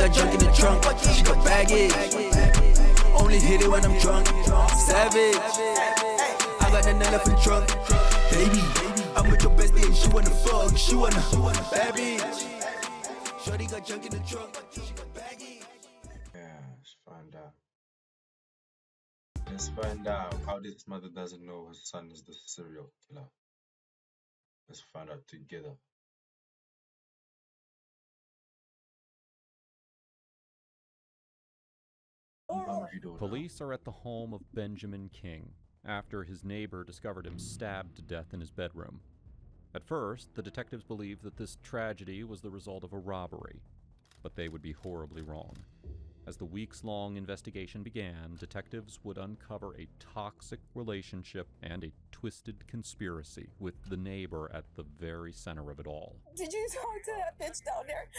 got junk in the trunk, she got baggage. Only hit it when I'm drunk, savage. I got nothing left in the trunk, baby. I'm with your bestie and she wanna fuck, she wanna bad bitch. Shorty got junk in the trunk, she got baggage. Yeah, let's find out. Let's find out how this mother doesn't know her son is the serial killer. Let's find out together. Police are at the home of Benjamin King after his neighbor discovered him stabbed to death in his bedroom. At first, the detectives believed that this tragedy was the result of a robbery, but they would be horribly wrong. As the weeks-long investigation began, detectives would uncover a toxic relationship and a twisted conspiracy, with the neighbor at the very center of it all. Did you talk to that bitch down there?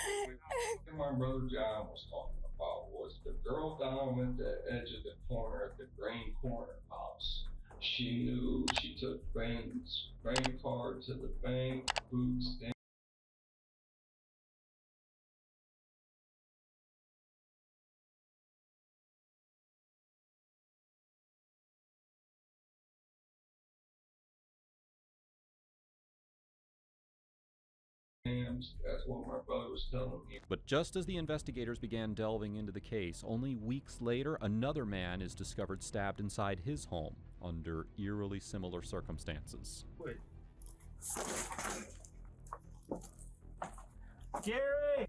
My brother John was talking about was the girl down at the edge of the corner at the grain corner house. She knew she took grain card to the bank, food stamp. That's what my brother was telling me. But just as the investigators began delving into the case, only weeks later, another man is discovered stabbed inside his home under eerily similar circumstances. Wait. Gary!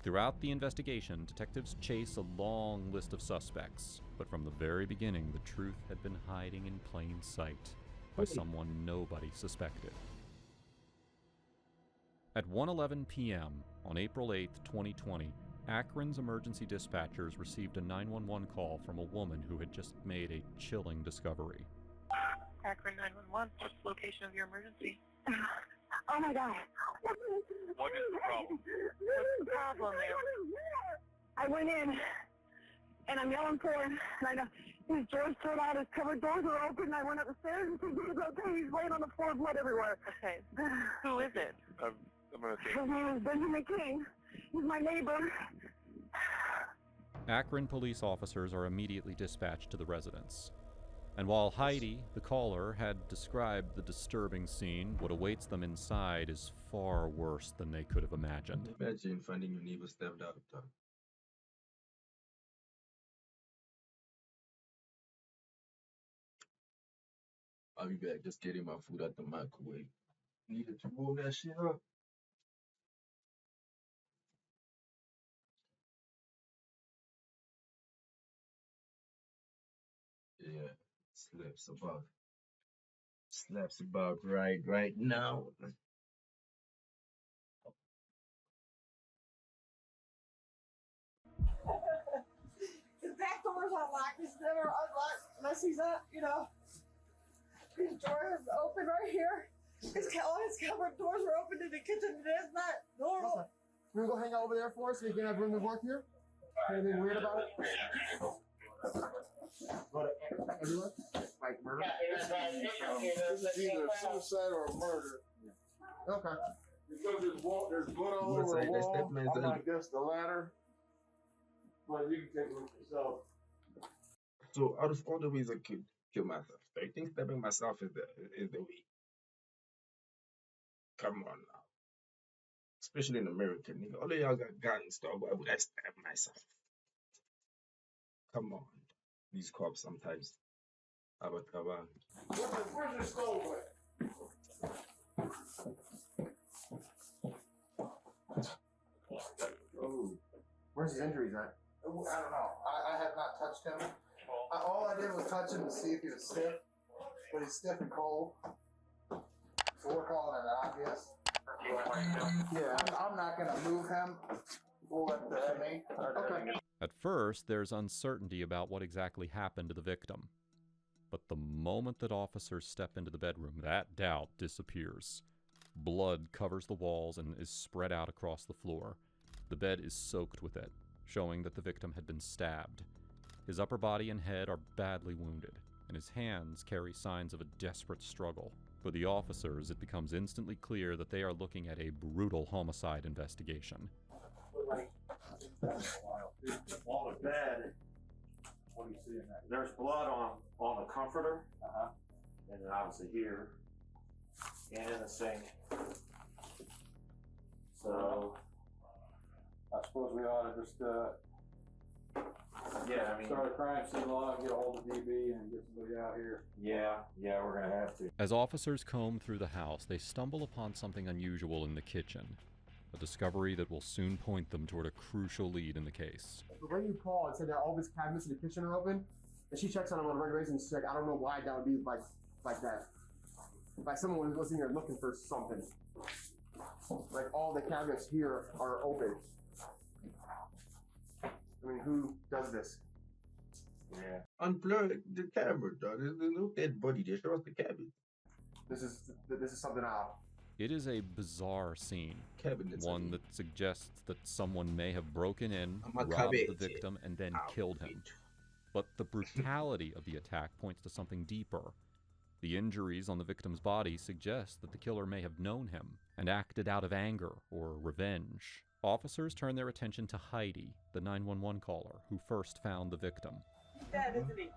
Throughout the investigation, detectives chase a long list of suspects, but from the very beginning, the truth had been hiding in plain sight by someone nobody suspected. At 1:11 p.m. on April 8, 2020, Akron's emergency dispatchers received a 911 call from a woman who had just made a chilling discovery. Akron 911, what's the location of your emergency? Oh my God. What is the problem? What's the problem, ma'am? I went in and I'm yelling for him, and I know his doors thrown out, his cupboard doors were open. I went up the stairs and he was okay. He's laying on the floor, blood everywhere. Okay. Who is it? I'm gonna take His name is Benjamin King. He's my neighbor. Akron police officers are immediately dispatched to the residence. And while Heidi, the caller, had described the disturbing scene, what awaits them inside is far worse than they could have imagined. Imagine finding your neighbor stabbed out. I'll be back. Just getting my food out the microwave. Needed to roll that shit up. Yeah, slaps about right now. His back door's unlocked. He's never unlocked unless he's up, you know. His door is open right here. All his cupboard doors are open to the kitchen. That's not normal. You wanna go hang out over there for us so you can have room to work here? Anything weird about it? What, everywhere? Like murder? It's either suicide or murder. Okay. Because there's blood all over the wall. I guess the ladder. But you can take a look yourself. So out of all the ways I could kill myself, I think stabbing myself is the way. Come on now. Especially in America, nigga. All of y'all got guns, dog. Why would I stab myself? Come on. These cops sometimes. Abatraban. Where's the stove at? Oh. Where's his injuries at? I don't know. I have not touched him. All I did was touch him to see if he was stiff, but he's stiff and cold. So we're calling it obvious. Yeah, I'm not going to move him. We'll let the mate. Okay. At first, there's uncertainty about what exactly happened to the victim. But the moment that officers step into the bedroom, that doubt disappears. Blood covers the walls and is spread out across the floor. The bed is soaked with it, showing that the victim had been stabbed. His upper body and head are badly wounded, and his hands carry signs of a desperate struggle. For the officers, it becomes instantly clear that they are looking at a brutal homicide investigation. On the bed, what do you see in that? There's blood on the comforter, and then obviously here, and in the sink. So, I suppose we ought to just, yeah, I mean, start a crime scene log, get a hold of DB, and get somebody out here. Yeah, we're gonna have to. As officers comb through the house, they stumble upon something unusual in the kitchen. A discovery that will soon point them toward a crucial lead in the case. The way you call and said that all these cabinets in the kitchen are open, and she checks on them on a regular basis, and she's like, I don't know why that would be like that. Like someone was in here looking for something. Like all the cabinets here are open. I mean, who does this? Yeah. Unplug the camera, dog. There's no dead body there. Show us the cabinet. This is something odd. It is a bizarre scene, Cabinets, one that suggests that someone may have broken in, a robbed cabinet. the victim, and then killed him. But the brutality of the attack points to something deeper. The injuries on the victim's body suggest that the killer may have known him and acted out of anger or revenge. Officers turn their attention to Heidi, the 911 caller, who first found the victim. He's dead, isn't he?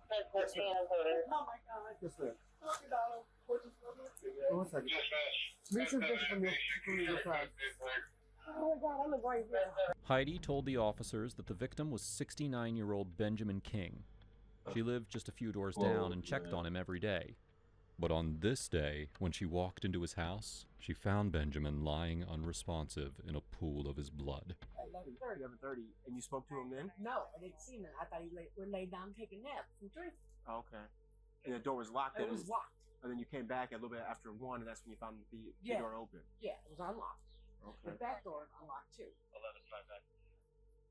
Oh my God. Yes, sir. Look at that. One second. Make sure it's from your side. Oh my God, I'm right here. Heidi told the officers that the victim was 69-year-old Benjamin King. She lived just a few doors down and checked on him every day. But on this day, when she walked into his house, she found Benjamin lying unresponsive in a pool of his blood. At 11:30, and you spoke to him then? No, I didn't see him. I thought he would lay down and take a nap from 3. Oh, okay. And the door was locked. It was locked. And then you came back a little bit after 1, and that's when you found the door open. Yeah, it was unlocked. Okay. The back door is unlocked too. 11's right back.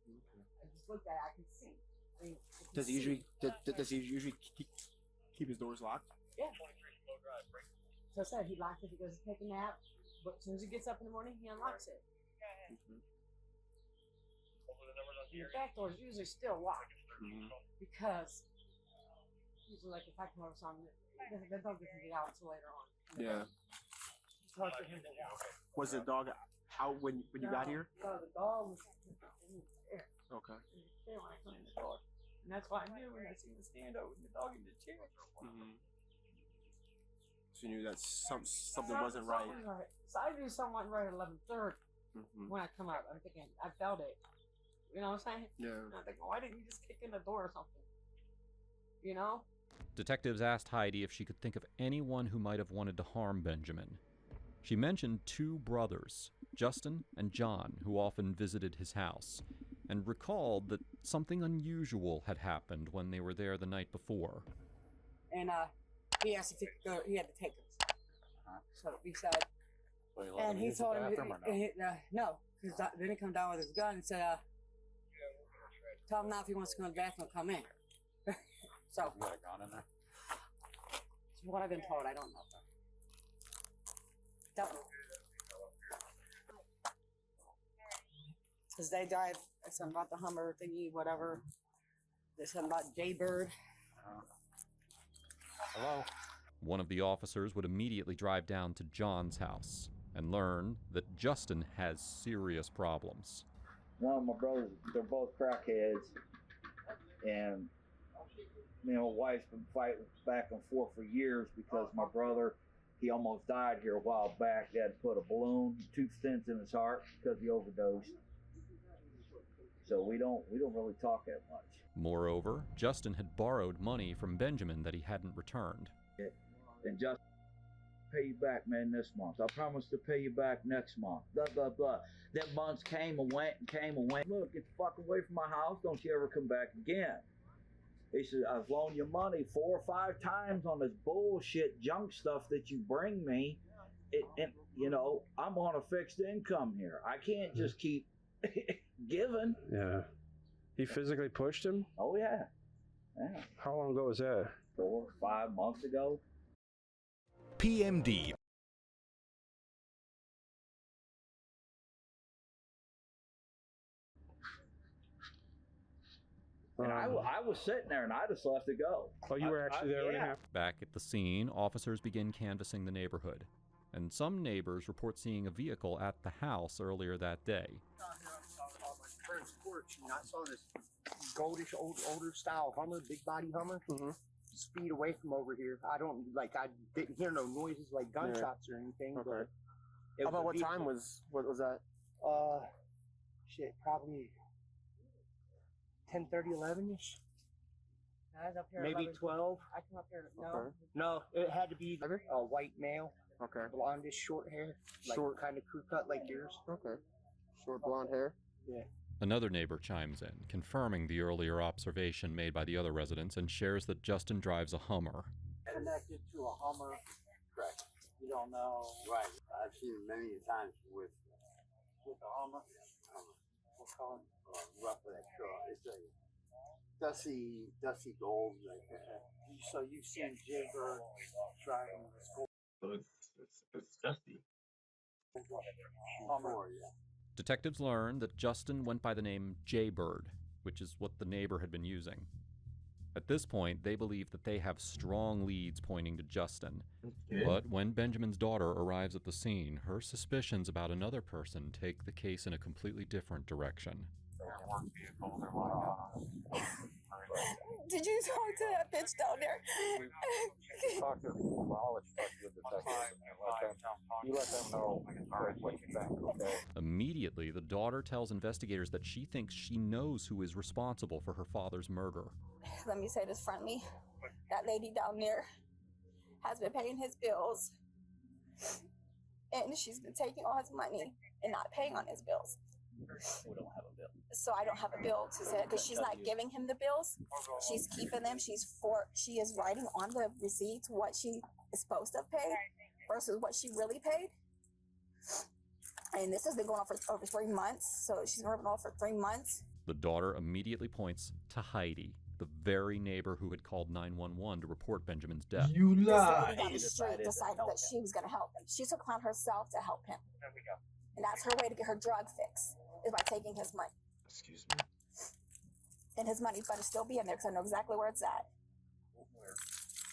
Okay. I just looked at it, I could see. I mean, I could Does he see. usually keep his doors locked? Yeah. So I said he locked it. He goes to take a nap, but as soon as he gets up in the morning, he unlocks it. The back door is usually still locked because usually, like if I come over something, the dog doesn't get out until later on. Yeah. It's hard for him to walk. Was the dog out when you got here? No, the dog was there. Okay. There when I come in the door. And that's why I knew when I seen the stand over the dog in the chair. So you knew that something wasn't right. So I knew something wasn't right at 11:30 when I come out. I'm thinking, I felt it. You know what I'm saying? Yeah. And I'm thinking, why didn't you just kick in the door or something? You know? Detectives asked Heidi if she could think of anyone who might have wanted to harm Benjamin. She mentioned 2 brothers, Justin and John, who often visited his house, and recalled that something unusual had happened when they were there the night before. And he asked if he could go, he had to take us. So he said, and he told him, no, because then he come down with his gun and said, tell him now if he wants to go in the bathroom, come in. So, You got a gun in there? that's what I've been told, I don't know. Don't know. Because they drive, something about the Hummer thingy, whatever. There's something about Jaybird. Hello? One of the officers would immediately drive down to John's house and learn that Justin has serious problems. One of my brothers, they're both crackheads, and me and my wife's been fighting back and forth for years because my brother, he almost died here a while back. They had to put a balloon, 2 stents in his heart because he overdosed. So we don't really talk that much. Moreover, Justin had borrowed money from Benjamin that he hadn't returned. And just pay you back, man, this month. I promise to pay you back next month. Blah, blah, blah. Then months came and went and came and went. Look, get the fuck away from my house. Don't you ever come back again. He said, I've loaned you money 4 or 5 times on this bullshit junk stuff that you bring me. And, you know, I'm on a fixed income here. I can't just keep giving. Yeah. He physically pushed him? Oh, yeah. Yeah. How long ago was that? 4 or 5 months ago. PMD. And I was sitting there, and I just left it go. Oh, you were actually there when it yeah. happened? Back at the scene, officers begin canvassing the neighborhood, and some neighbors report seeing a vehicle at the house earlier that day. On my friend's porch, and I saw this goldish, older style Hummer, big body Hummer, speed away from over here. I didn't hear no noises like gunshots or anything. Okay. But About what time was that? Probably 10:30, 11ish. I was up here Maybe 11. 12. I come up here. No, it had to be a white male. Okay. Blondish, short hair. Short. Kind of crew cut like yours. Okay. Short blonde hair? Yeah. Another neighbor chimes in, confirming the earlier observation made by the other residents, and shares that Justin drives a Hummer. Connected to a Hummer. Correct. You don't know. Right. I've seen him many times with the Hummer. What color? Roughly that color. It's a dusty gold like that. So you've seen Jaybird driving this gold. So it's dusty. Hummer, yeah. Detectives learn that Justin went by the name Jaybird, which is what the neighbor had been using. At this point, they believe that they have strong leads pointing to Justin. Okay. But when Benjamin's daughter arrives at the scene, her suspicions about another person take the case in a completely different direction. Did you talk to that bitch down there? Talk to them. I'll let you talk to the detectives. You let them know what you think, okay? Immediately, the daughter tells investigators that she thinks she knows who is responsible for her father's murder. Let me say this frankly. That lady down there has been paying his bills. And she's been taking all his money and not paying on his bills. We don't have a bill. So I don't have a bill to say because she's not giving him the bills. She's keeping them. She is writing on the receipts what she is supposed to have paid versus what she really paid. And this has been going on for over 3 months. So she's been ripping off for 3 months. The daughter immediately points to Heidi, the very neighbor who had called 911 to report Benjamin's death. You This lie. lady down the street decided that she was going to help him. She took upon herself to help him. There we go. And that's her way to get her drug fix, is by taking his money. Excuse me. And his money's going to still be in there because I know exactly where it's at.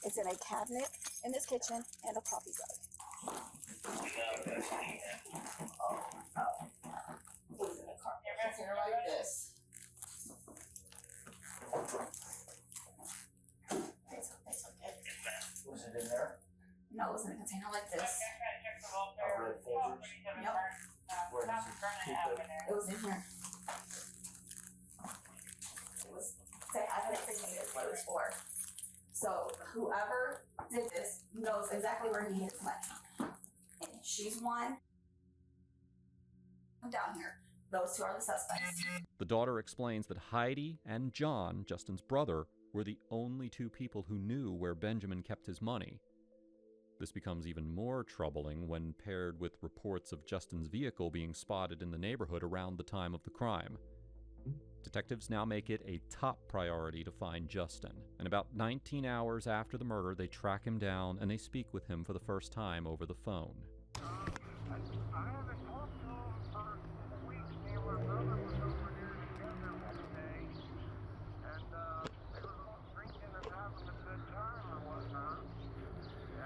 It's in a cabinet in this kitchen and a coffee jug. It was in a container like this. It's okay. Was it in there? No, it was in a container like this. Red folders? Yep. Where does it keep it? It was in here. It was, say, I had everything what it was for. So whoever did this knows exactly where he hid his money. And she's one. Down here. Those two are the suspects. The daughter explains that Heidi and John, Justin's brother, were the only two people who knew where Benjamin kept his money. This becomes even more troubling when paired with reports of Justin's vehicle being spotted in the neighborhood around the time of the crime. Detectives now make it a top priority to find Justin, and about 19 hours after the murder, they track him down and they speak with him for the first time over the phone. I haven't talked to him for weeks. Me and my brother was over there together one day, and they were all drinking and having a good time or whatnot.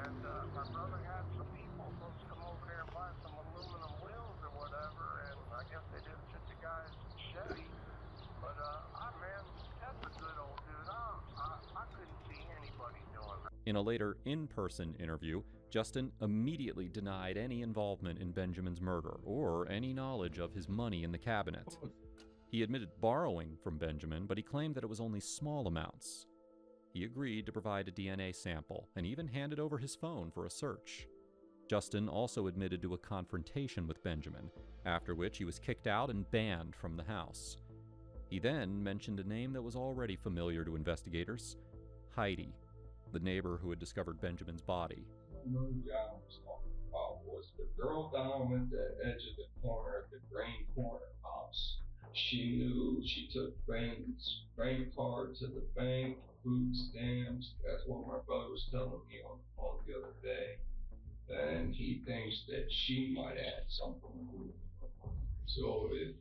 And my brother had some people supposed to come over there and buy some aluminum wheels or whatever, and I guess they didn't fit the guy's Chevy. But man, that's a good old dude. I couldn't see anybody doing that. In a later in-person interview, Justin immediately denied any involvement in Benjamin's murder or any knowledge of his money in the cabinet. He admitted borrowing from Benjamin, but he claimed that it was only small amounts. He agreed to provide a DNA sample and even handed over his phone for a search. Justin also admitted to a confrontation with Benjamin, after which he was kicked out and banned from the house. He then mentioned a name that was already familiar to investigators, Heidi, the neighbor who had discovered Benjamin's body. What John was talking about was the girl down at the edge of the corner at the Green Corner house. She knew she took Ben's bank card to the bank, food stamps. That's what my brother was telling me on the phone the other day. And he thinks that she might have something to do with it. So if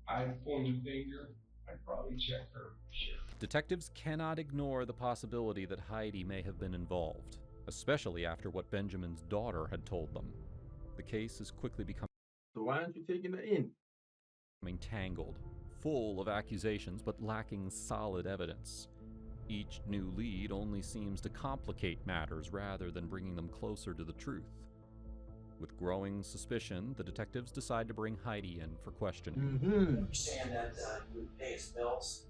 I point a finger, I'd probably check her for sure. Detectives cannot ignore the possibility that Heidi may have been involved, especially after what Benjamin's daughter had told them. The case is quickly becoming So why aren't you taking her in? Tangled, full of accusations but lacking solid evidence. Each new lead only seems to complicate matters rather than bringing them closer to the truth. With growing suspicion, the detectives decide to bring Heidi in for questioning. I understand that you would pay his bills.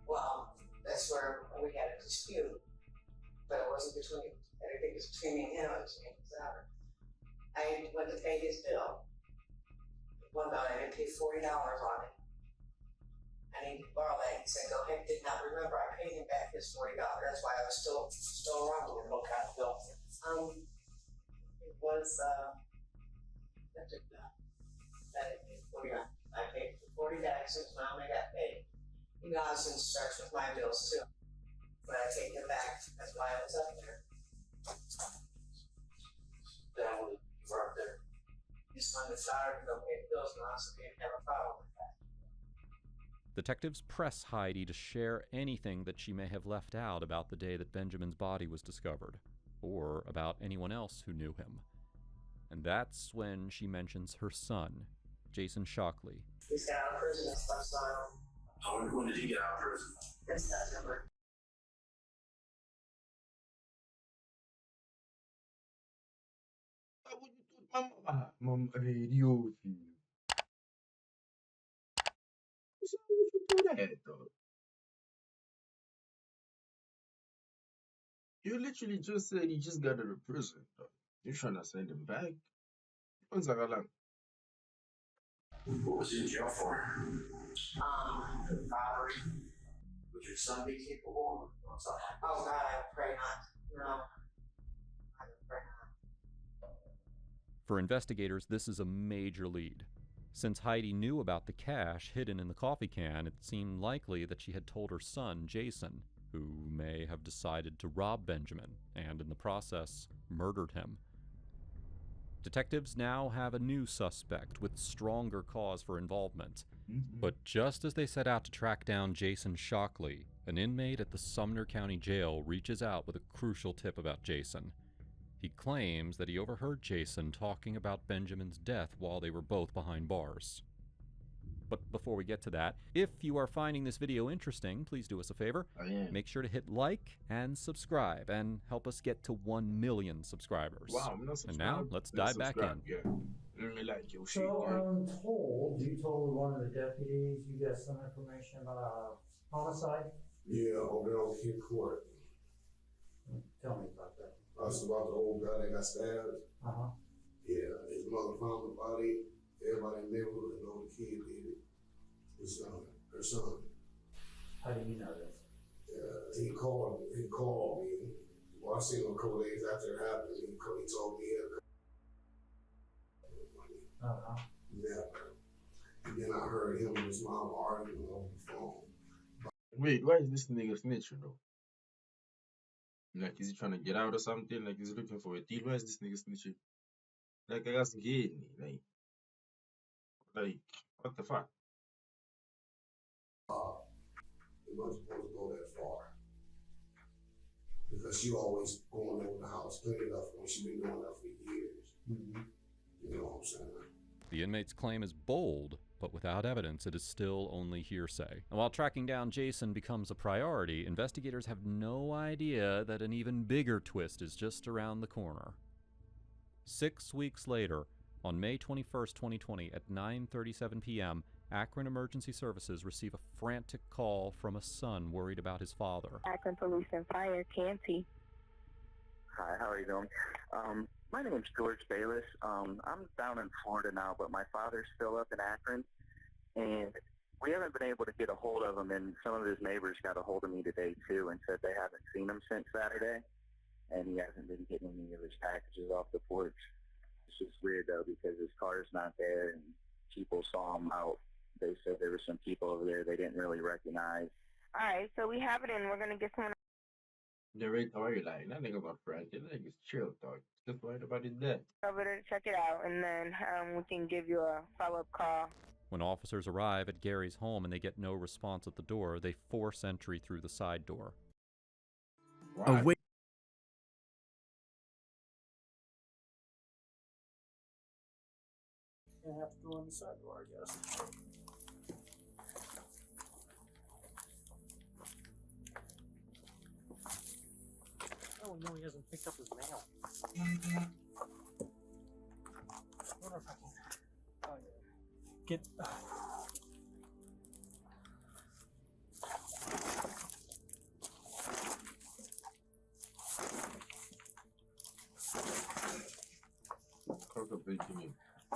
Well, that's where we had a dispute, but it wasn't between anything. It was between me and him. It was I went to pay his bill. One night I didn't pay $40 on it. I need to borrow that. He said, "Go ahead." Did not remember. I paid him back his $40. That's why I was still around with him. What kind of bill? It was I paid $40 since my only got paid. You know, I was in search with my bills too, but I take them back. That's why I was up there. Then when you were up there, just when the sorry to go pay the bills, and honestly didn't have a problem with that. Detectives press Heidi to share anything that she may have left out about the day that Benjamin's body was discovered, or about anyone else who knew him. And that's when she mentions her son, Jason Shockley. He's got out of prison and stuff, so when did he get out of prison? This September. Mom, radio. So what you do that, though? You literally just said he just got out of prison, though. You're trying to send him back? When's that long? What was he in jail for? Robbery. Would your son be capable of something? Oh God, I pray not. No. I pray not. For investigators, this is a major lead. Since Heidi knew about the cash hidden in the coffee can, it seemed likely that she had told her son, Jason, who may have decided to rob Benjamin and, in the process, murdered him. Detectives now have a new suspect with stronger cause for involvement. But just as they set out to track down Jason Shockley, an inmate at the Sumner County Jail reaches out with a crucial tip about Jason. He claims that he overheard Jason talking about Benjamin's death while they were both behind bars. But before we get to that, if you are finding this video interesting, please do us a favor. Make sure to hit like and subscribe and help us get to 1 million subscribers. Wow, and now, let's dive back in. Yeah. Let me like your shit, So yeah. I'm told you told one of the deputies you got some information about a homicide. Yeah, over there on King Court. Tell me about that. That's about the old guy that got stabbed. Yeah, his mother found the body. Everybody in the neighborhood know the kid did it. His son, her son. How do you know this? Yeah, he called me. Well, I seen him a couple days after it happened. He told me he had money. Yeah. And then I heard him and his mom arguing on the phone. Wait, why is this nigga snitching, though? Like, is he trying to get out or something? Like, is he looking for a deal? Why is this nigga snitching? Like, I got scared. Like, what the fuck? It wasn't supposed to go that far. Because she always going over the house, cleaning up when she been doing that for years. You know what I'm saying? The inmate's claim is bold, but without evidence, it is still only hearsay. And while tracking down Jason becomes a priority, investigators have no idea that an even bigger twist is just around the corner. 6 weeks later, on May 21st, 2020, at 9:37 p.m., Akron Emergency Services receive a frantic call from a son worried about his father. Akron Police and Fire, Canty. Hi, how are you doing? My name's George Bayless. I'm down in Florida now, but my father's still up in Akron, and we haven't been able to get a hold of him, and some of his neighbors got a hold of me today, too, and said they haven't seen him since Saturday, and he hasn't been getting any of his packages off the porch. It's just weird, though, because his car's not there, and people saw him out. They said there were some people over there they didn't really recognize. All right, so we have it, and we're going to get someone. The rate how you like, that nigga about Frank, that nigga's chill, dog. Just worried about his death. Over there to check it out, and then we can give you a follow-up call. When officers arrive at Gary's home and they get no response at the door, they force entry through the side door. Away. Gonna have to go in the side door, I guess. Oh no, he hasn't picked up his mail. I wonder if I can get.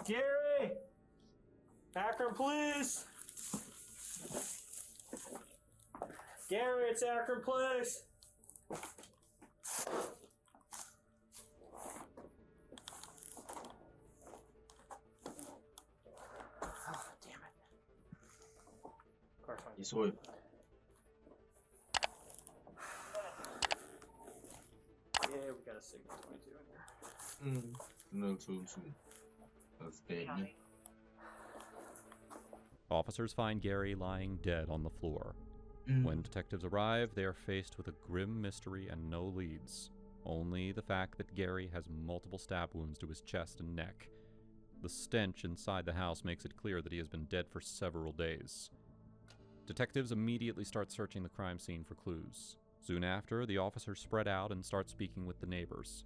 Gary! Akron Police! Gary, it's Akron Police! This way. Yeah, we got a signal 22 in here. No, too. That's dead. Officers find Gary lying dead on the floor. When detectives arrive, they are faced with a grim mystery and no leads. Only the fact that Gary has multiple stab wounds to his chest and neck. The stench inside the house makes it clear that he has been dead for several days. Detectives immediately start searching the crime scene for clues. Soon after, the officers spread out and start speaking with the neighbors.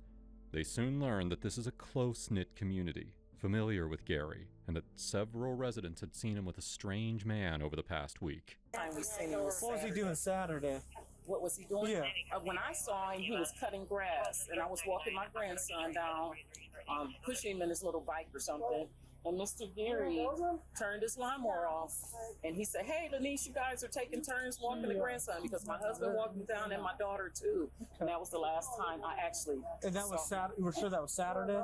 They soon learn that this is a close-knit community, familiar with Gary, and that several residents had seen him with a strange man over the past week. What was he doing Saturday? What was he doing? Yeah. When I saw him, he was cutting grass, and I was walking my grandson down, pushing him in his little bike or something. And Mr. Gary turned his lawnmower off, and he said, "Hey, Denise, you guys are taking turns walking the grandson," because my husband walked me down and my daughter too. And that was the last time I actually. And that was Saturday. You were sure that was Saturday?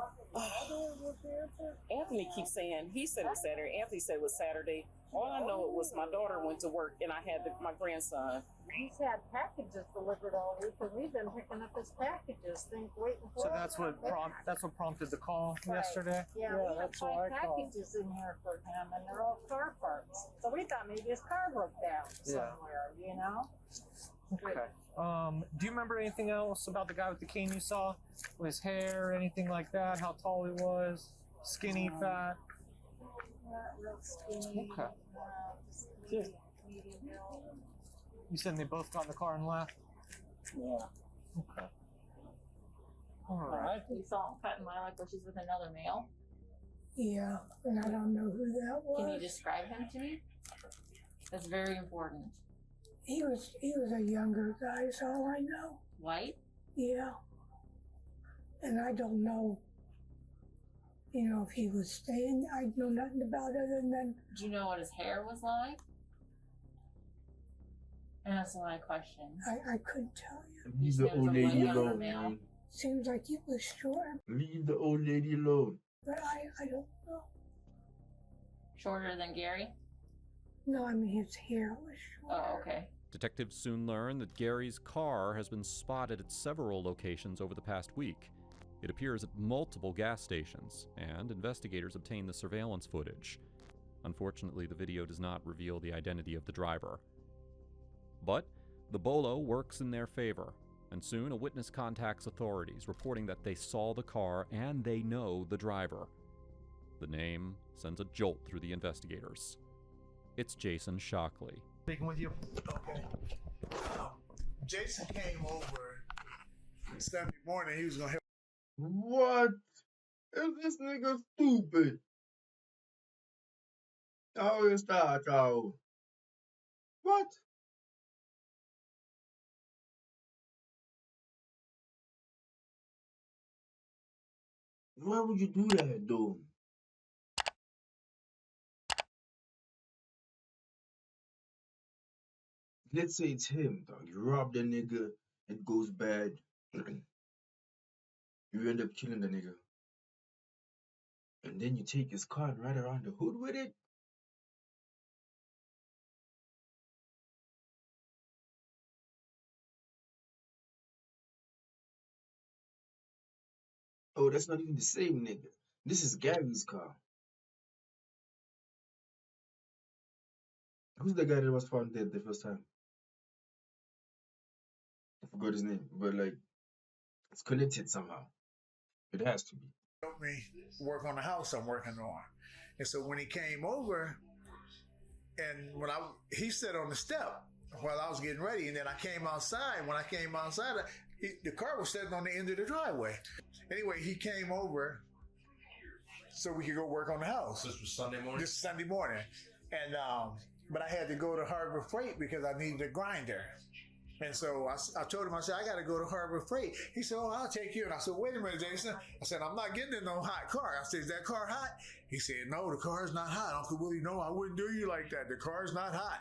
Anthony keeps saying he said it was Saturday. Anthony said it was Saturday. All I know it was my daughter went to work and I had my grandson. He's had packages delivered all week, and we've been picking up his packages, waiting for. So that's what prompted the call yesterday. Yeah, we have 5 packages in here for him, and they're all car parts. So we thought maybe his car broke down somewhere, you know. Okay. Do you remember anything else about the guy with the cane you saw? His hair, anything like that? How tall he was? Skinny, fat? Not real skinny. Okay. Just medium build. You said they both got in the car and left? Yeah. Okay. All right. You saw him cutting lilac bushes with another male. Yeah, and I don't know who that was. Can you describe him to me? That's very important. He was a younger guy, is all I know. White? Yeah. And I don't know, if he was staying. I know nothing about it other than. Do you know what his hair was like? And that's a lot of questions. I couldn't tell you. Leave the old lady alone, man. Seems like he was short, Leave the old lady alone. but I don't know. Shorter than Gary? No, I mean his hair was short. Oh, okay. Detectives soon learn that Gary's car has been spotted at several locations over the past week. It appears at multiple gas stations, and investigators obtain the surveillance footage. Unfortunately, the video does not reveal the identity of the driver. But the bolo works in their favor, and soon a witness contacts authorities, reporting that they saw the car and they know the driver. The name sends a jolt through the investigators. It's Jason Shockley. Speaking with you. Okay. Jason came over Sunday morning. He was gonna help. What? Is this nigga stupid? Oh, it's that, oh. What? Why would you do that, though? Let's say it's him, dog. You rob the nigga, it goes bad. You end up killing the nigga. And then you take his car and ride around the hood with it? Oh, that's not even the same nigga. This is Gary's car. Who's the guy that was found dead the first time? I forgot his name, but like it's connected somehow. It has to be. Help me work on the house I'm working on. And so when he came over, and he sat on the step while I was getting ready, and then I came outside. When I came outside, the car was sitting on the end of the driveway. Anyway, he came over so we could go work on the house. This was Sunday morning? This Sunday morning. And but I had to go to Harbor Freight because I needed a grinder. And so I told him, I said, I got to go to Harbor Freight. He said, oh, I'll take you. And I said, wait a minute, Jason. I said, I'm not getting in no hot car. I said, is that car hot? He said, no, the car's not hot. Uncle Willie, no, I wouldn't do you like that. The car's not hot.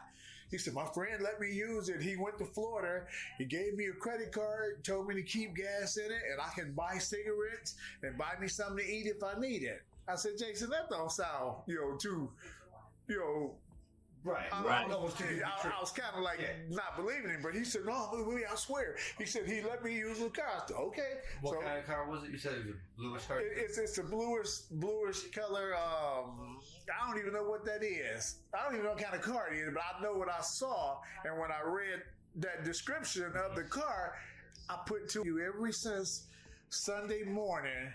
He said, my friend let me use it. He went to Florida. He gave me a credit card, told me to keep gas in it, and I can buy cigarettes and buy me something to eat if I need it. I said, Jason, that don't sound, too, Right. I was kind of like not believing him, but he said, no, Willie, I swear. He said, he let me use the car. I said, okay. What kind of car was it? You said it was a bluish car? It's a bluish color. I don't even know what that is. I don't even know what kind of car it is, but I know what I saw. And when I read that description of the car, I put to you ever since Sunday morning.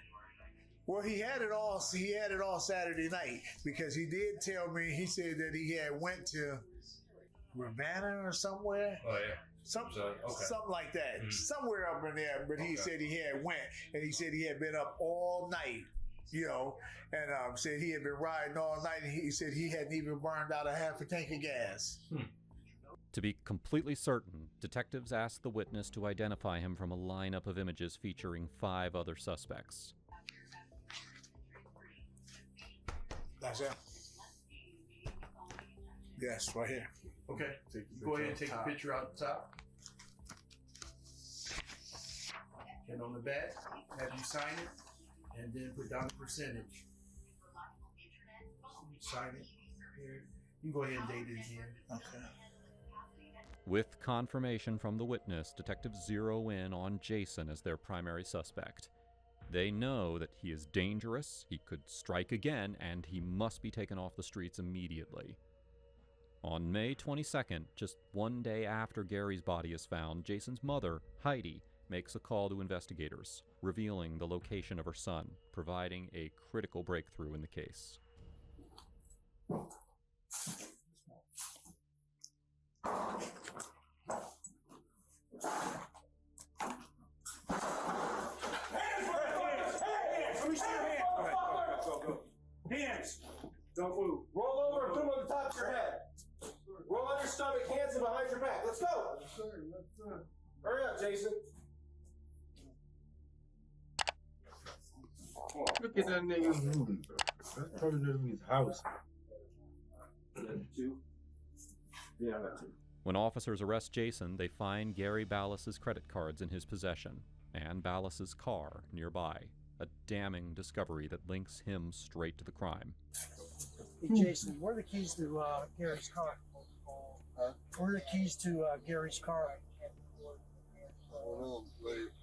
Well, he had it all Saturday night because he did tell me, he said that he had went to Ravenna or somewhere. Oh, yeah. Something like that. Mm-hmm. Somewhere up in there. But he said he had went, and he said he had been up all night, and said he had been riding all night, and he said he hadn't even burned out a half a tank of gas. To be completely certain, detectives asked the witness to identify him from a lineup of images featuring 5 other suspects. That's it. Yes, right here. Okay. Go ahead and take the picture out the top. And on the back, have you sign it, and then put down the percentage. Sign it here. You can go ahead and date it again. Okay. With confirmation from the witness, detectives zero in on Jason as their primary suspect. They know that he is dangerous, he could strike again, and he must be taken off the streets immediately. On May 22nd, just one day after Gary's body is found, Jason's mother, Heidi, makes a call to investigators, revealing the location of her son, providing a critical breakthrough in the case. Hands! Don't move. Roll over and put them on the top of your head. Roll on your stomach, hands are behind your back. Let's go! Yes, sir. Yes, sir. Hurry up, Jason. Look at that nigga's room, bro. That's probably not even his house. Two? Yeah, I got 2. When officers arrest Jason, they find Gary Ballas's credit cards in his possession, and Ballas's car nearby. A damning discovery that links him straight to the crime. Hey, Jason, where are the keys to Gary's car? Where are the keys to Gary's car? Hold on,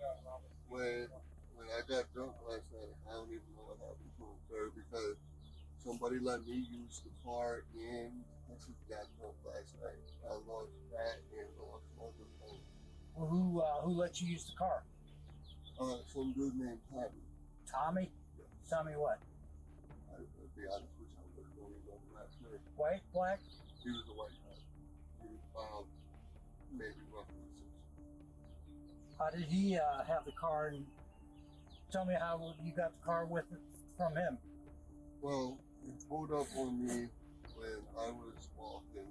when I got drunk last night, I don't even know what happened to him, sir, because somebody let me use the car and I just got drunk last night. I lost that and lost other things. Well, who let you use the car? Some dude named Tommy. Tommy? Tommy what? I'll be honest with you, I don't even know the last name. White, black? He was a white guy. He was maybe roughly 6. How did he have the car? And tell me how you got the car from him. Well, he pulled up on me when I was walking.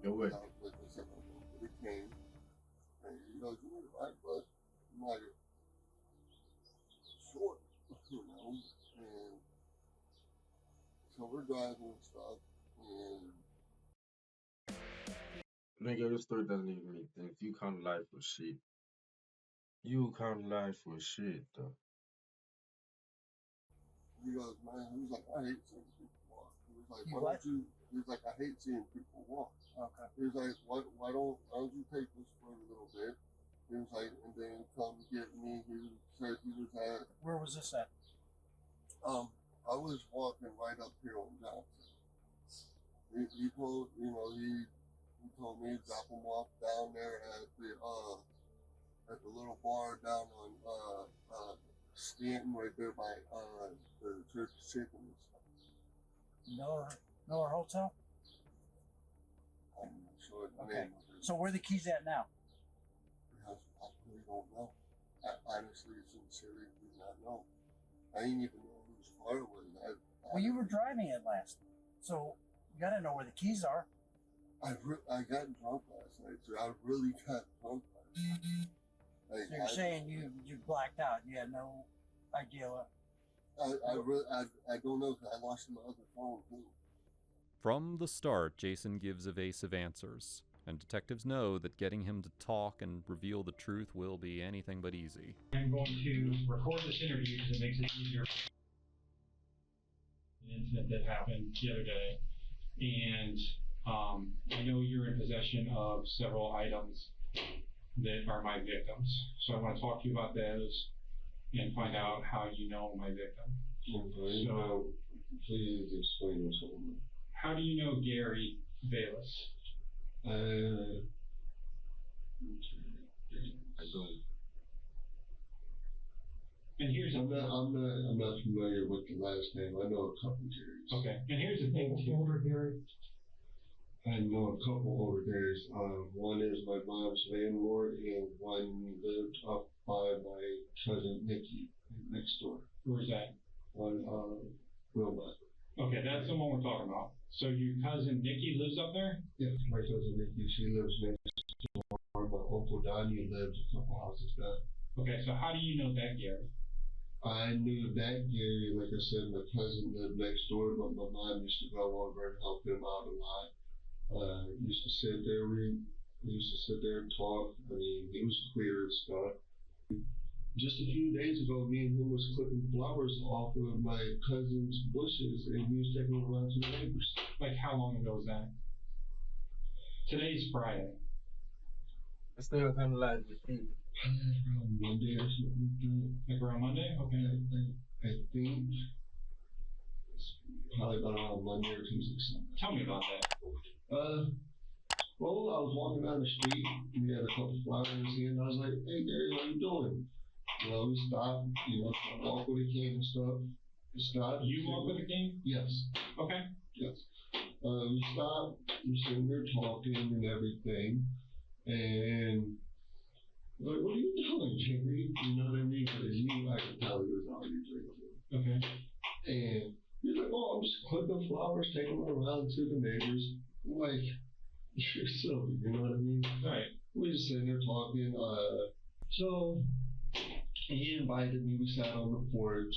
No way. With the second one, but he came and he goes, "You need a ride, bud?" I'm like, "Sure," and so we're driving and stuff, and Nigga, your story doesn't even make sense. You can't lie for shit. You can't lie for shit, though. he goes, "Man," he was like, "I hate seeing people walk." He was like, "Why don't you?" He was like, "I hate seeing people walk." Okay. He was like, why don't you take this for a little bit?" He was like, "And then come get me." He said he was at. Where was this at? I was walking right up here on Johnson. He told, he He told me to drop him off down there at the little bar down on S.I.N.E right there by the church chicken and stuff. Miller Hotel? I'm not sure the Okay. name of it. So where are the keys at now? I really don't know. Honestly, sincerely, do not know. I didn't even know whose car it was. Well, you were driving it last, so you gotta know where the keys are. I got drunk last night, so I really got drunk last night. Like, So you're saying you blacked out. You had no idea what. I don't know because I lost my other phone too. From the start, Jason gives evasive answers, and detectives know that getting him to talk and reveal the truth will be anything but easy. I'm going to record this interview because it makes it easier. An incident that happened the other day, and I know you're in possession of several items that are my victims. So I want to talk to you about those and find out how you know my victim. Okay. So, please explain this to me. How do you know Gary Bayless? I don't. And here's I'm not familiar with the last name. I know a couple Garys. Okay. And here's the thing too. Older Gary. I know a couple older Garys. One is my mom's landlord, and one lived up by my cousin Nikki next door. Where's that? On Wilmot. Okay, that's the one we're talking about. So your cousin Nikki lives up there? Yes, my cousin Nikki. She lives next door. My uncle Donnie lives a couple houses down. Okay, so how do you know that Gary? I knew that Gary, like I said, my cousin lived next door, but my mom used to go over and help him out a lot. We used to sit there and talk. I mean, he was queer and stuff. Just a few days ago, me and him was clipping flowers off of my cousin's bushes, and he was taking them around to the neighbors. Like, how long ago was that? Today's Friday. I still kind of like the thing. Around Monday or something like that. Like around Monday? Okay. I think it's probably about around Monday or Tuesday. Something. Tell me about that. Well, I was walking down the street, and he had a couple flowers in his hand. I was like, "Hey, Gary, how you doing?" We stopped, I walk with a cane and stuff. We stopped. You walk with a cane? Yes. Okay. Yes. We stopped, we're sitting there talking and everything, and like, what are you doing, Jerry? You know what I mean? Because I could tell he was already drinking. Okay. And he's like, "Oh, I'm just clipping flowers, taking them around to the neighbors." I'm like, you're silly, you know what I mean? Right. We just sitting there talking. So he invited me. We sat on the porch,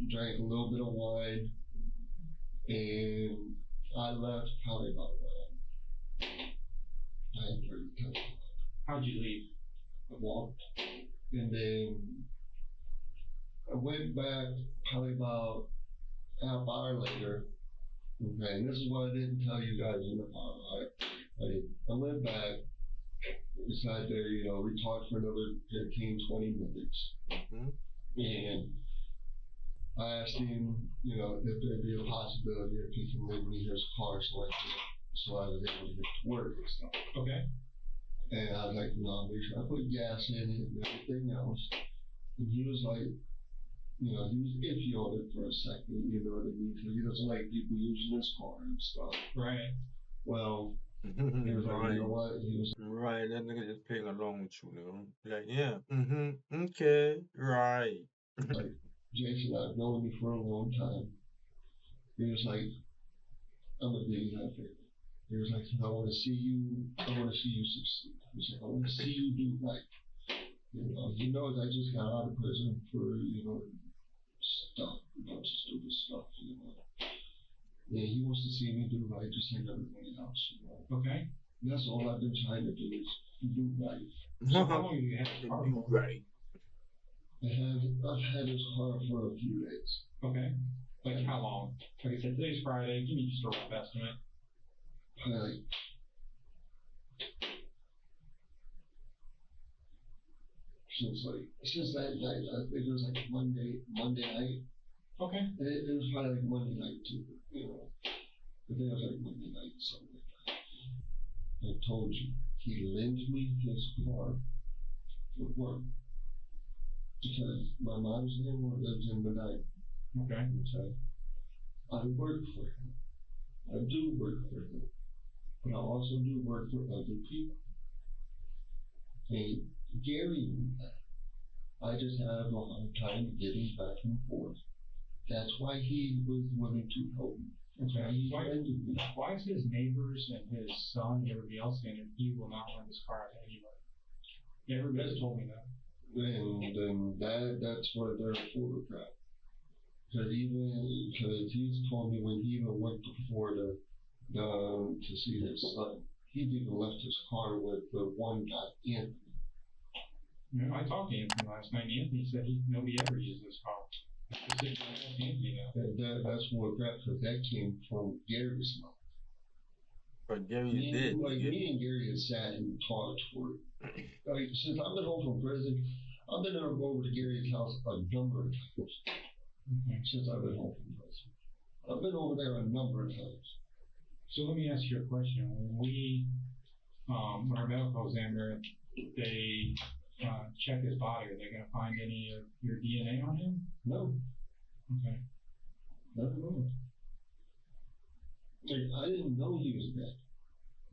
drank a little bit of wine, and I left probably about 9:30. How'd you leave? I walked, and then I went back probably about half hour later. Okay, and this is what I didn't tell you guys in the car, right? I went back, we sat there, we talked for another 15, 20 minutes. Mm-hmm. And I asked him, if there'd be a possibility if he can lend me his car so I was able to get to work and stuff. Okay. And I was like, make sure I put gas in it and everything else. And he was like, he was iffy on it for a second, you know what I mean? Because he doesn't like people using his car and stuff. Right. Well, he was like, you know what? He was right. That nigga just playing along with you, Like, yeah, okay, right. Like, Jason, I've known you for a long time. He was like, I'm gonna do you that favor. He was like, I want to see you succeed. He was like, I want to see you do right. He knows I just got out of prison for, stuff, just stupid stuff, Yeah, he wants to see me do right just like everybody else, Okay. And that's all I've been trying to do is do right. So how long have you had this car? Do right. I've had this car for a few days. Okay. Like how long? Like I said, today's Friday. Give me just a rough estimate. Probably since that night, I think it was like Monday night. Okay. It was probably like Monday night too, I think it was like Monday night, something like that. I told you, he lends me his car for work. Because my mom's in-law lives in Medina. Okay. Okay. I work for him. I do work for him. But I also do work for other people. And Gary, I just have a hard time getting back and forth. That's why he was willing to help me. That's why he lended me. Why is his neighbors and his son and everybody else saying that he will not lend his car to anybody? Everybody's told me that. And that's where they're full of crap. Because he's told me when he even went before to see his son, he'd even left his car with the one guy, Anthony. You know, I talked to Anthony last night, and Anthony said nobody ever uses his car. Anthony now. That's more crap, because that came from Gary's mouth. But Gary did. Me and Gary had sat and talked for it. Like, since I've been home from prison, I've been over to Gary's house a number of times. Since I've been home from prison. I've been over there a number of times. So let me ask you a question. When our medical examiner, they check his body, are they going to find any of your DNA on him? No. Okay. Not at all. Like, I didn't know he was dead.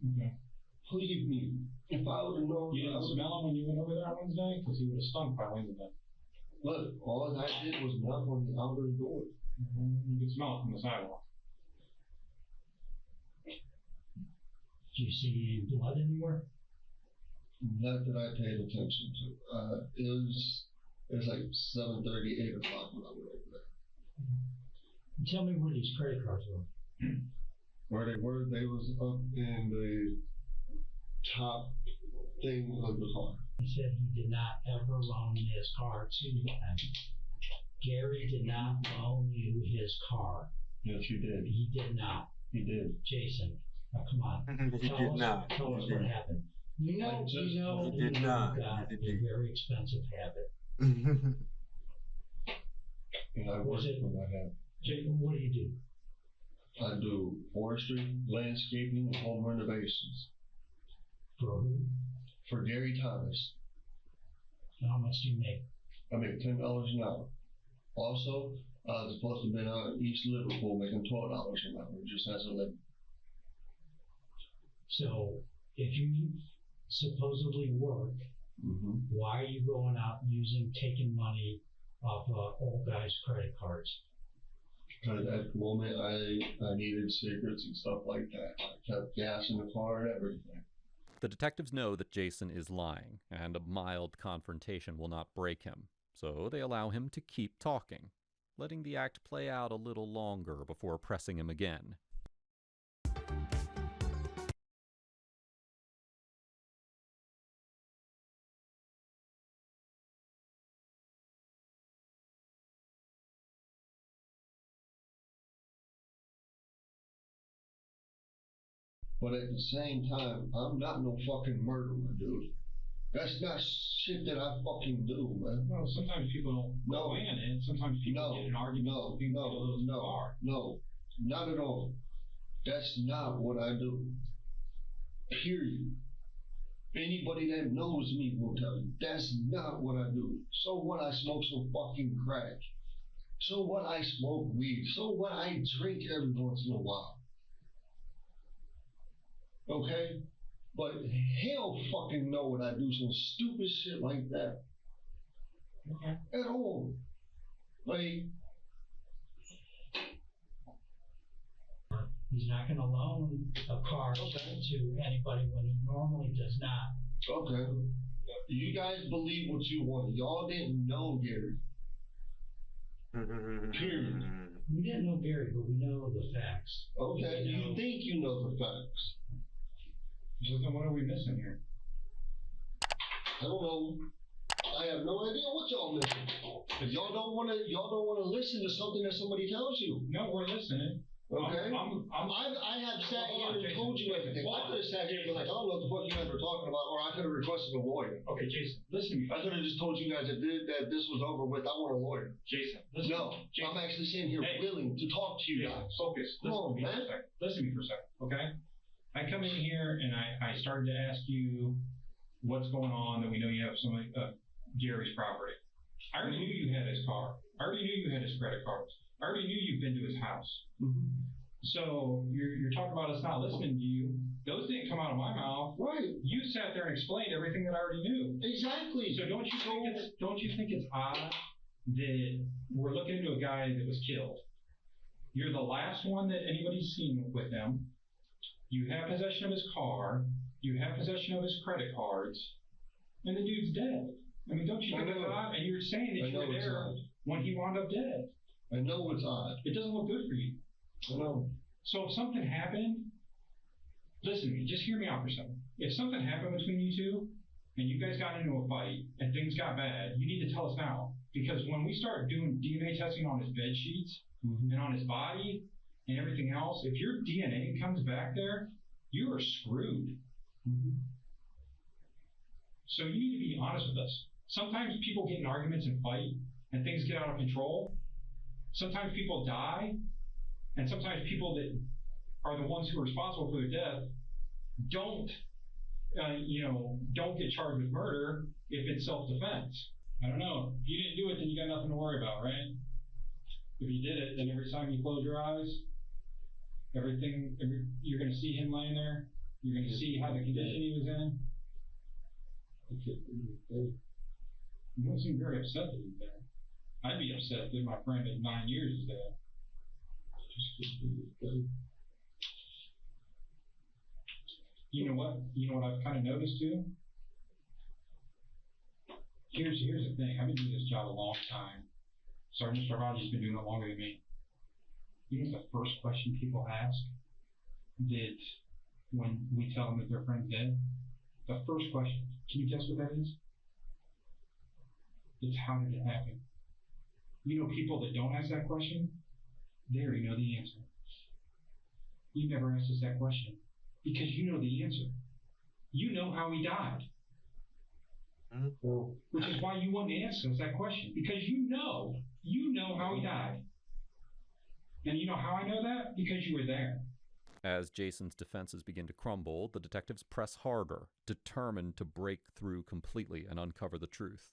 Okay. Believe me, if I would have known. You didn't smell him when you went over there Wednesday? Because he would have stunk by Wednesday. Look, all I did was knock on the outer door. You could smell it from the sidewalk. Do you see blood anywhere? Not that I paid attention to. It was like 7:30, 8 o'clock when I went over there. Tell me where these credit cards were. Where they were, they was up in the top thing of the car. He said he did not ever loan his car to him. Gary did not loan you his car. Yes, he did. He did not. He did. Jason, now come on. He did not. Tell us what happened. You know you've got a very expensive habit. And I work for my habit. Jason, what do you do? I do forestry, landscaping, and home renovations. For who? For Gary Thomas. How much do you make? I make $10 an hour. Also, I was supposed to have been out in East Liverpool making $12 an hour just as a living. So, if you supposedly work, why are you going out and taking money off old guys' credit cards? Because at the moment I needed cigarettes and stuff like that. I kept gas in the car and everything. The detectives know that Jason is lying, and a mild confrontation will not break him, so they allow him to keep talking, letting the act play out a little longer before pressing him again. But at the same time, I'm not no fucking murderer, dude. That's not shit that I fucking do, man. Well, sometimes people don't plan it. Sometimes people get in arguments. No, not at all. That's not what I do. Period. Anybody that knows me will tell you, that's not what I do. So what, I smoke some fucking crack. So what, I smoke weed. So what, I drink every once in a while. Okay? But hell fucking no would I do some stupid shit like that. Okay. At all. Like, he's not going to loan a car to anybody when he normally does not. Okay. You guys believe what you want. Y'all didn't know Gary. Period. We didn't know Gary, but we know the facts. Okay, you think you know the facts. So then what are we missing here? I don't know. I have no idea what y'all missing. Y'all don't wanna listen to something that somebody tells you. No, we're listening. Okay. I have sat here and told you everything. I could have sat here and been like, I don't know what the fuck you guys were talking about, or I could have requested a lawyer. Okay, Jason, listen to me. I could have just told you guys that this was over with. I want a lawyer. Jason, listen. No, I'm actually sitting here willing to talk to you guys. Focus. Come on, man. Listen to me for a second, okay? I come in here and I started to ask you what's going on, that we know you have some Gary's property. I already knew you had his car. I already knew you had his credit cards. I already knew you've been to his house. So you're talking about us not listening to you. Those didn't come out of my mouth. Right. You sat there and explained everything that I already knew. Exactly. So don't you think it's odd that we're looking into a guy that was killed? You're the last one that anybody's seen with him. You have possession of his car. You have possession of his credit cards. And the dude's dead. I mean, don't you think it's odd? And you're saying that you were there when he wound up dead. I know it's odd. It doesn't look good for you. I know. So if something happened, listen to me, just hear me out for a second. If something happened between you two, and you guys got into a fight, and things got bad, you need to tell us now. Because when we start doing DNA testing on his bed sheets, and on his body, and everything else, if your DNA comes back there, you are screwed. So you need to be honest with us. Sometimes people get in arguments and fight, and things get out of control. Sometimes people die, and sometimes people that are the ones who are responsible for their death don't get charged with murder if it's self-defense. I don't know. If you didn't do it, then you got nothing to worry about, right? If you did it, then every time you close your eyes, you're going to see him laying there. You're going to see how the condition he was in. You don't seem very upset that he's there. I'd be upset that my friend at 9 years is there. You know what I've kind of noticed too? Here's the thing. I've been doing this job a long time. Sergeant Sarvaji's been doing it longer than me. You know the first question people ask that when we tell them that their friend's dead? The first question, can you guess what that is? It's how did it happen? You know people that don't ask that question, they already know the answer. You never asked us that question because you know the answer. You know how he died. Which is why you wouldn't ask us that question, because you know how he died. And you know how I know that? Because you were there. As Jason's defenses begin to crumble, the detectives press harder, determined to break through completely and uncover the truth.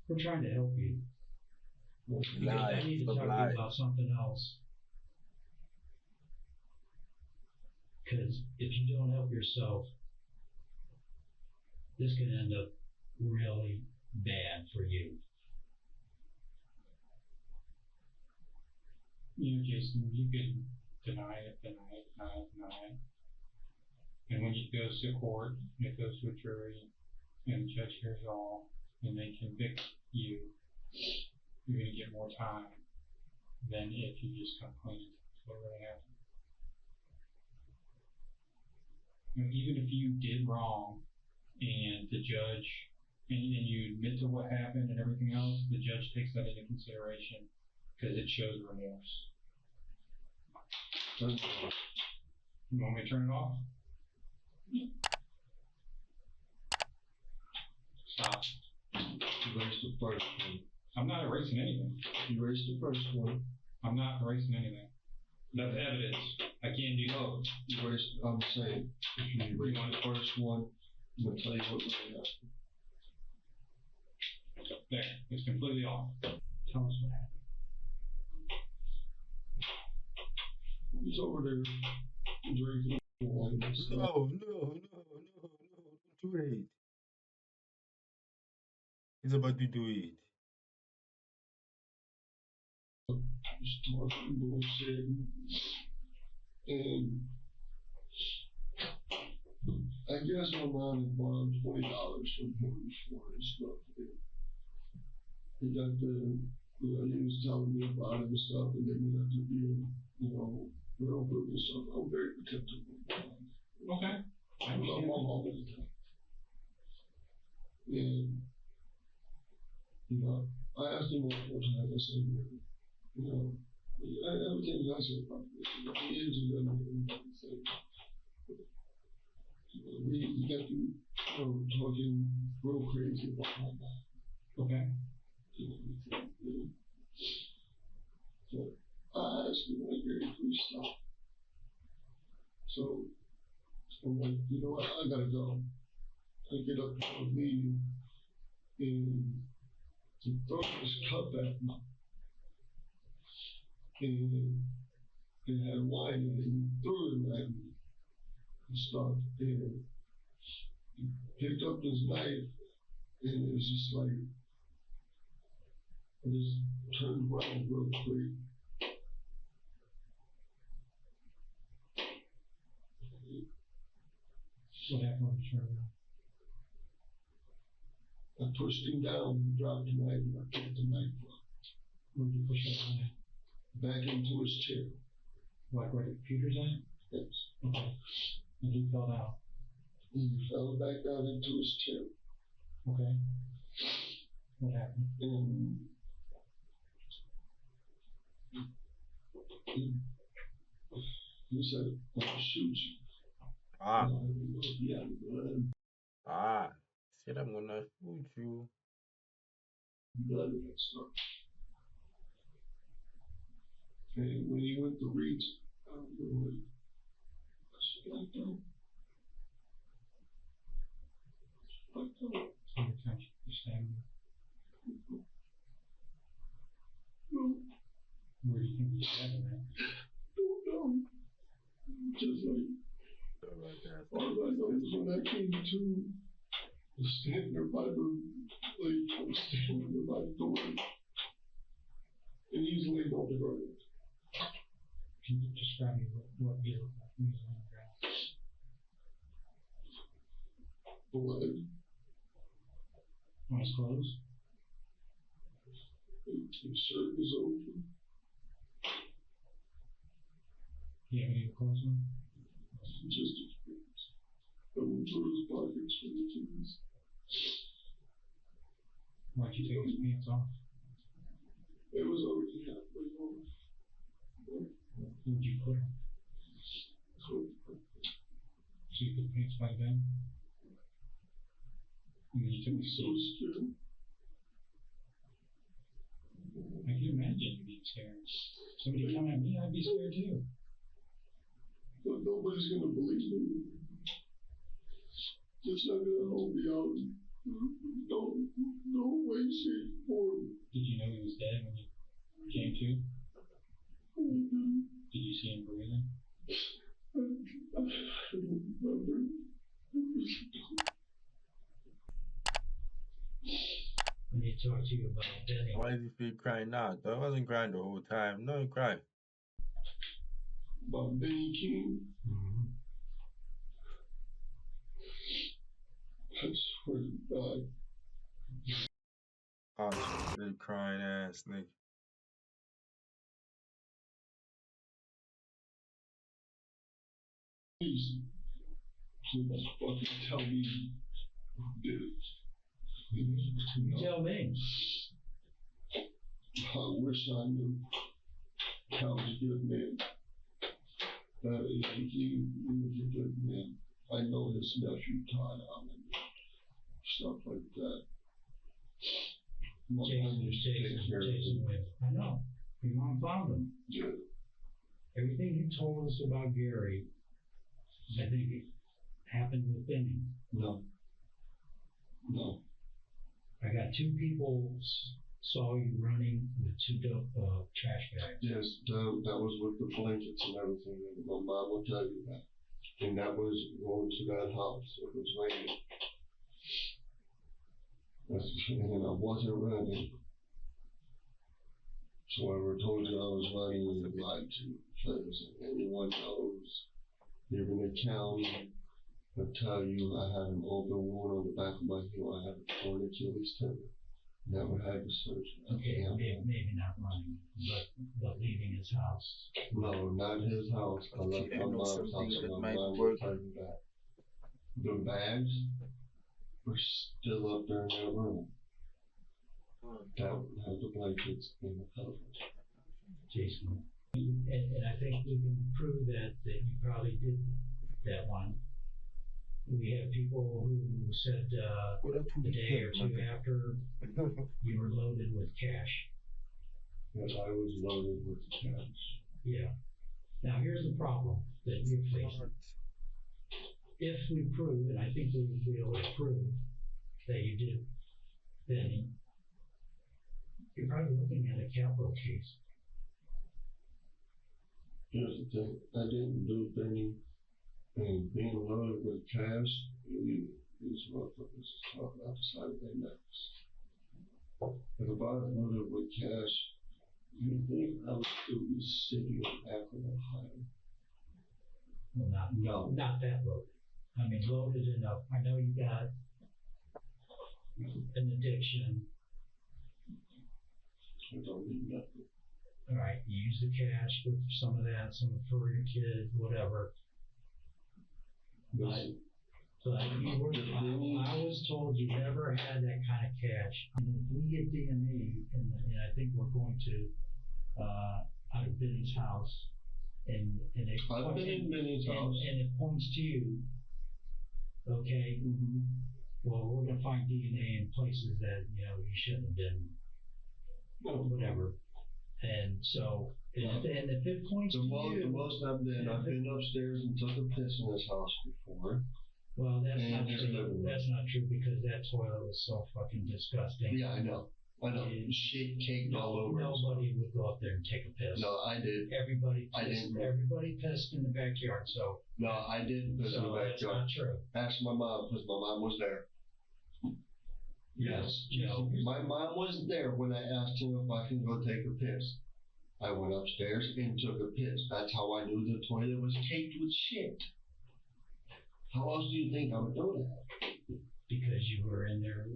We're trying to help you. Because I need to talk to you about something else. Because if you don't help yourself, this can end up really bad for you. You know, Jason, you can deny it. And when it goes to court, and it goes to a jury, and the judge hears all, and they convict you, you're going to get more time than if you just come clean. That's what really happened. You know, even if you did wrong, and the judge, and you admit to what happened and everything else, the judge takes that into consideration because it shows remorse. You want me to turn it off? Stop. You erased the first one. I'm not erasing anything. You erased the first one. I'm not erasing anything. That's evidence. I can't do no. You erased. I'm saying, if you erase the first one, I'm gonna tell you what really happened. There, it's completely off. Tell us what happened. He's over there drinking wine. No, don't do it. He's about to do it. Just talking bullshit. And I guess my mom had borrowed $20 from him for his stuff. He got he was telling me about it and stuff, and then he had to be, real good and stuff. I'm very protective of my mom. Okay. I love my mom all the time. And, I asked him multiple times, I said, everything I said about this, he is a young man, he got you talking real crazy about my mom. Okay. So I asked him, like, Gary, please stop. So I'm like, you know what, I gotta go. I get up and leave, and he throws his cup at me. And it had wine in it, and he threw it at me. And stopped there. He picked up his knife, and it was just like, I just turned around real quick. What happened when you turned around? I pushed him down, he dropped the knife, and I picked the knife up. Where did you push him down? Back into his chair. Like where the computer's at? Yes. Okay. And he fell down. He fell back down into his chair. Okay. What happened? And he said, I'll shoot you. Ah. Yeah, Ah. Said I'm gonna shoot you. blood and stuff. And when he went to reach, I was like, like that. Like that. Pay attention. You're standing. No. Where do you think you're standing at? Don't know. Just like, all I know is when I came to, I was standing there by the, like, I was standing there by the door, and he's laying on the ground. Can you describe me what you look like when you're on the ground? Blood. On his clothes? His shirt was open. Do you have any clothes on? Just his pants. I went through his pockets for the keys. Why'd you take his pants off? It was already halfway off. Where'd you put them? So you put the pants by the bed? And then you took the so scared. I can imagine you being scared. Somebody come at me, I'd be scared too. But nobody's gonna believe me. Just not gonna hold me out. No way, shape, form. Did you know he was dead when you came to? Did you see him breathing? I don't remember. I need to talk to you about Benny. Why does he feel crying now? Though I wasn't crying the whole time. No, he cried. About Benny King. Mm-hmm. I swear to God. Oh, little crying ass nigga. Please fucking tell me who did it. You tell me. I wish I knew. Cal was a good man. He was a good man. I know his nephew Todd Allen. Stuff like that. Jason, I know. Your mom found him. Yeah. Everything you told us about Gary, I think it happened with Benny. No. I got two people saw you running with two trash bags. Yes, that was with the blankets and everything. And my mom will tell you that. And that was going to that house. It was raining. And I wasn't running. So whoever told you I was running, you lied to. Because anyone knows, here in the county, I'll tell you I had an open wound on the back of my heel. I had a torn Achilles tendon. Never had the surgery. Okay, maybe not running, but leaving his house. No, not his house. I left my mom's house, and my mom will tell you that. The bags were still up there in that room. That had the blankets and the covers. Jason, and I think we can prove that you probably did that one. We had people who said the day or two after you were loaded with cash. Yes, I was loaded with cash. Yeah. Now here's the problem that you're facing. If we prove, and I think we will be able to prove that you did, then you're probably looking at a capital case. Here's the thing, I didn't do Benny, and being loaded with cash, these motherfuckers is talking out the side of their necks. If I was loaded with cash, you think I would still be sitting in Akron, Ohio? Well, not that loaded. I mean, loaded enough. I know you got an addiction. I don't need nothing. All right, you use the cash for some of that, some for your kid, whatever. But you were, I was told you never had that kind of cash. And if we get DNA, and I think we're going to, out of Benny's house, and it I've been in Benny's house. And it points to you, okay? Mm-hmm. Well, we're gonna find DNA in places that, you know, you shouldn't have been, whatever. And so, and if it points to you. The most I've been upstairs and took a piss in this house before. Well, that's not true. That's not true because that toilet was so fucking disgusting. Yeah, I know. Shit caked all over. Nobody would go up there and take a piss. No, I did. Everybody pissed in the backyard, so. No, I didn't piss in the backyard. That's not true. Ask my mom, because my mom was there. Yes. No. My mom was there when I asked him if I can go take a piss. I went upstairs and took a piss. That's how I knew the toilet was caked with shit. How else do you think I would know that? Because you were in there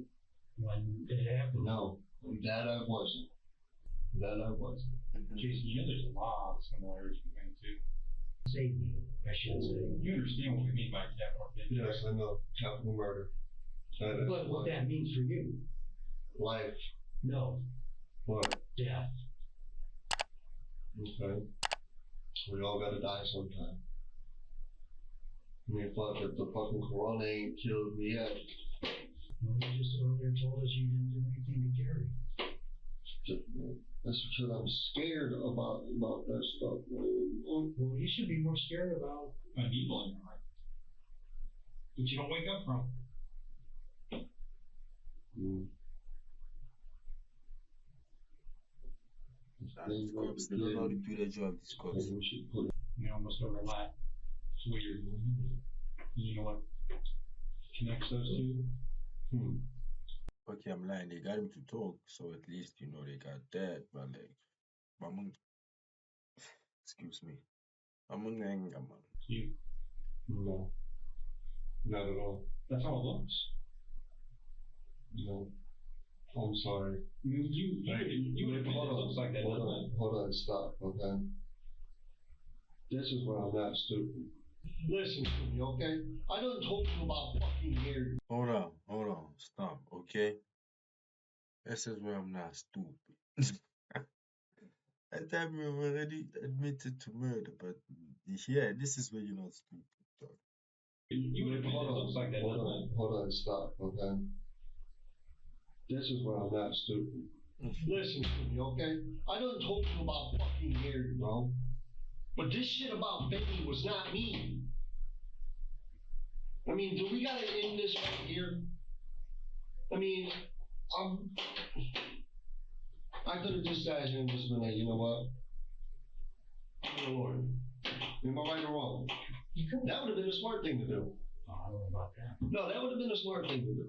when it happened. No, that I wasn't. Jason, you know there's a lot of similarities between the two. Save you, I should say. You understand what we mean by capital murder? Yes, I know. Capital murder. But what that means for you? Life. No. What? Death. Okay. We all gotta die sometime. I mean, fuck, if the fucking corona ain't killed me yet. Well, you just earlier told us you didn't do anything to Gary. That's because I'm scared about that stuff. Well, you should be more scared about an evil in your heart that you don't wake up from. These cops, they don't know how to do their job, these cops. They almost overlap. It's weird. You know what connects those two? Okay, I'm lying. They got him to talk, so at least, you know, they got that, but like, excuse me. I'm an anger, man. You? No. Not at all. That's how it looks. No. I'm sorry. You would hold on. It looks like that. Hold on, stop, okay? This is where I'm not stupid. Listen to me, okay? I done told you about fucking Gary. Hold on, stop, okay? This is where I'm not stupid. That time you already admitted to murder, but yeah, this is where you're not stupid, dog. Hold on, stop, okay? This is where I'm not stupid. Listen to me, okay? I done told you about fucking Gary, bro. But this shit about Becky was not me. I mean, do we gotta end this right here? I mean, I could have just sat here and just been like, you know what? I'm the Lord. Am I right or wrong? That would have been a smart thing to do. I don't know about that. No, that would have been a smart thing to do.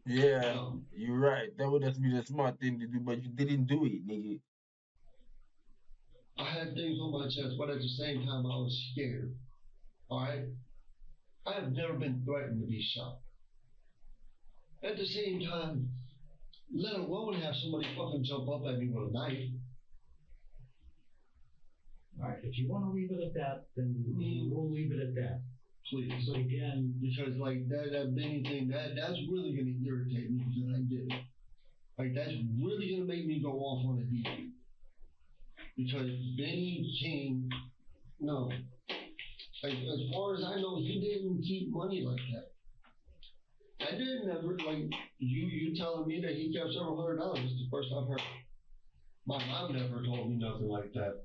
Yeah, you're right. That would have been a smart thing to do, but you didn't do it, nigga. I had things on my chest, but at the same time, I was scared. Alright? I have never been threatened to be shot. At the same time, let alone have somebody fucking jump up at me with a knife. Alright, if you want to leave it at that, then we'll leave it at that. Please. But again, because like that Benny thing, that's really gonna irritate me because I did it. Like that's really gonna make me go off on a deep. Because Benny King, no. As far as I know, he didn't keep money like that. I didn't ever, like, you telling me that he kept several $100 is the first I've heard. My mom never told me nothing like that.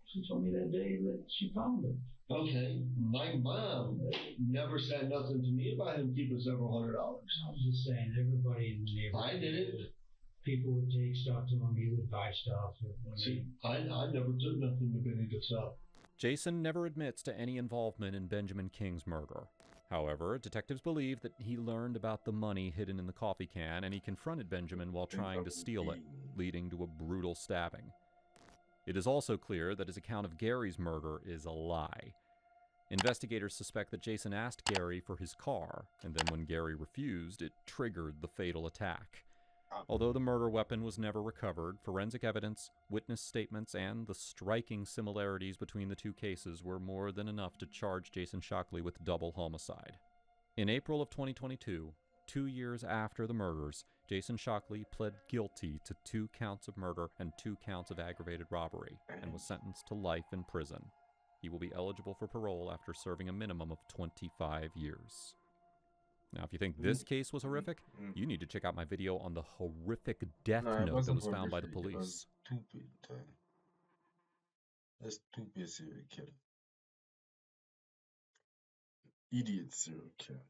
She told me that day that she found him. Okay, my mom never said nothing to me about him keeping several $100. I was just saying, everybody in the neighborhood. I didn't. People would take stuff to him, he would buy stuff. See, I never took nothing to Benny to sell. Jason never admits to any involvement in Benjamin King's murder. However, detectives believe that he learned about the money hidden in the coffee can and he confronted Benjamin while trying to steal it, leading to a brutal stabbing. It is also clear that his account of Gary's murder is a lie. Investigators suspect that Jason asked Gary for his car, and then when Gary refused, it triggered the fatal attack. Although the murder weapon was never recovered, forensic evidence, witness statements, and the striking similarities between the two cases were more than enough to charge Jason Shockley with double homicide. In April of 2022, 2 years after the murders, Jason Shockley pled guilty to 2 counts of murder and 2 counts of aggravated robbery, and was sentenced to life in prison. He will be eligible for parole after serving a minimum of 25 years. Now, if you think this case was horrific, you need to check out my video on the horrific death note that was found by the police. It was stupid. A stupid serial killer. Idiot serial killer.